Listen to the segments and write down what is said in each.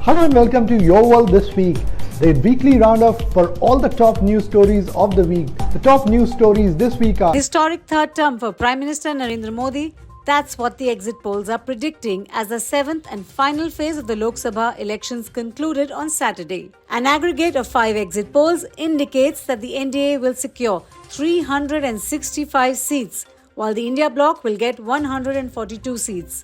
Hello and welcome to Your World This Week, the weekly roundup for all the top news stories of the week. The top news stories this week are: historic third term for Prime Minister Narendra Modi. That's what the exit polls are predicting as the seventh and final phase of the Lok Sabha elections concluded on Saturday. An aggregate of 5 exit polls indicates that the NDA will secure 365 seats, while the India bloc will get 142 seats.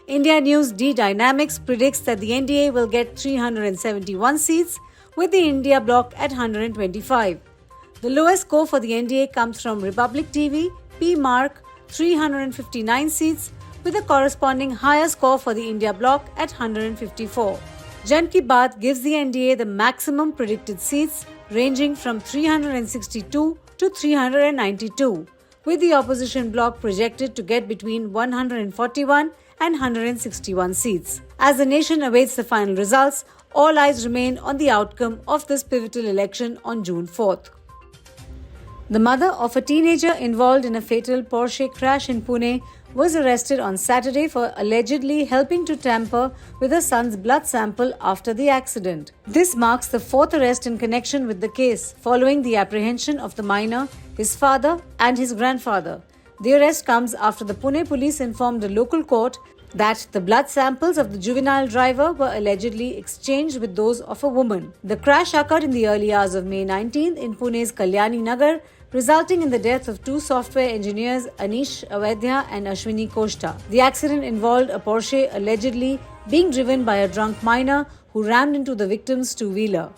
India News D Dynamics predicts that the NDA will get 371 seats, with the India bloc at 125. The lowest score for the NDA comes from Republic TV, P Mark, 359 seats, with a corresponding higher score for the India bloc at 154. Jan Ki Baat gives the NDA the maximum predicted seats, ranging from 362 to 392, with the opposition bloc projected to get between 141 and 161 seats. As the nation awaits the final results, all eyes remain on the outcome of this pivotal election on June 4th. The mother of a teenager involved in a fatal Porsche crash in Pune was arrested on Saturday for allegedly helping to tamper with her son's blood sample after the accident. This marks the 4th arrest in connection with the case, following the apprehension of the minor, his father, and his grandfather. The arrest comes after the Pune police informed the local court that the blood samples of the juvenile driver were allegedly exchanged with those of a woman. The crash occurred in the early hours of May 19th in Pune's Kalyani Nagar, resulting in the death of 2 software engineers, Anish Awadhya and Ashwini Koshta. The accident involved a Porsche allegedly being driven by a drunk minor who rammed into the victim's two-wheeler.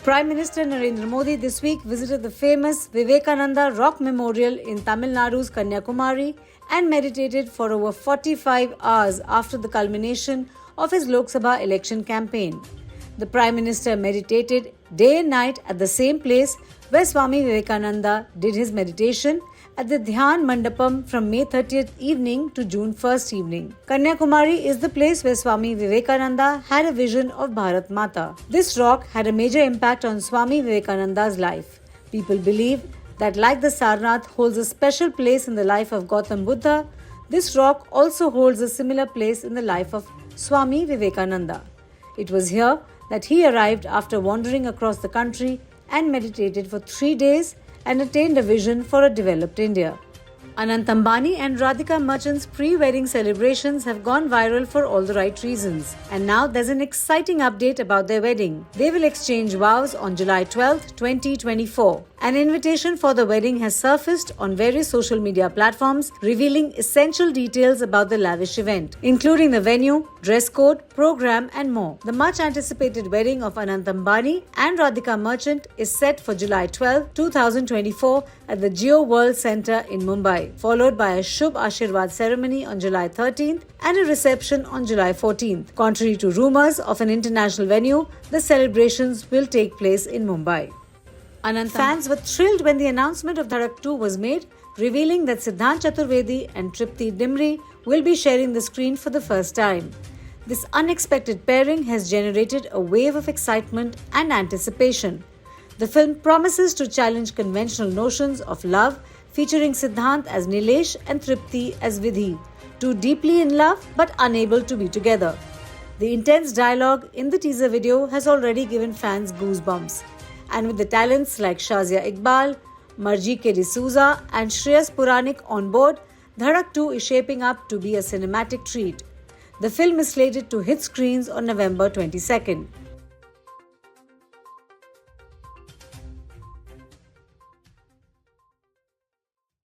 Prime Minister Narendra Modi this week visited the famous Vivekananda Rock Memorial in Tamil Nadu's Kanyakumari and meditated for over 45 hours after the culmination of his Lok Sabha election campaign. The Prime Minister meditated day and night at the same place where Swami Vivekananda did his meditation at the Dhyan Mandapam from May 30th evening to June 1st evening. Kanyakumari is the place where Swami Vivekananda had a vision of Bharat Mata. This rock had a major impact on Swami Vivekananda's life. People believe that, like the Sarnath holds a special place in the life of Gautam Buddha, this rock also holds a similar place in the life of Swami Vivekananda. It was here that he arrived after wandering across the country and meditated for 3 days and attained a vision for a developed India. Anant Ambani and Radhika Merchant's pre-wedding celebrations have gone viral for all the right reasons. And now there's an exciting update about their wedding. They will exchange vows on July 12, 2024. An invitation for the wedding has surfaced on various social media platforms, revealing essential details about the lavish event, including the venue, dress code, program, and more. The much-anticipated wedding of Anant Ambani and Radhika Merchant is set for July 12, 2024 at the Jio World Centre in Mumbai, followed by a Shubh Ashirwad ceremony on July 13th and a reception on July 14th. Contrary to rumours of an international venue, the celebrations will take place in Mumbai. Fans were thrilled when the announcement of Dhadak 2 was made, revealing that Siddhant Chaturvedi and Tripti Dimri will be sharing the screen for the first time. This unexpected pairing has generated a wave of excitement and anticipation. The film promises to challenge conventional notions of love, featuring Siddhant as Nilesh and Tripti as Vidhi, two deeply in love but unable to be together. The intense dialogue in the teaser video has already given fans goosebumps. And with the talents like Shazia Iqbal, Marji K. D'Souza and Shreyas Puranik on board, Dhadak 2 is shaping up to be a cinematic treat. The film is slated to hit screens on November 22nd.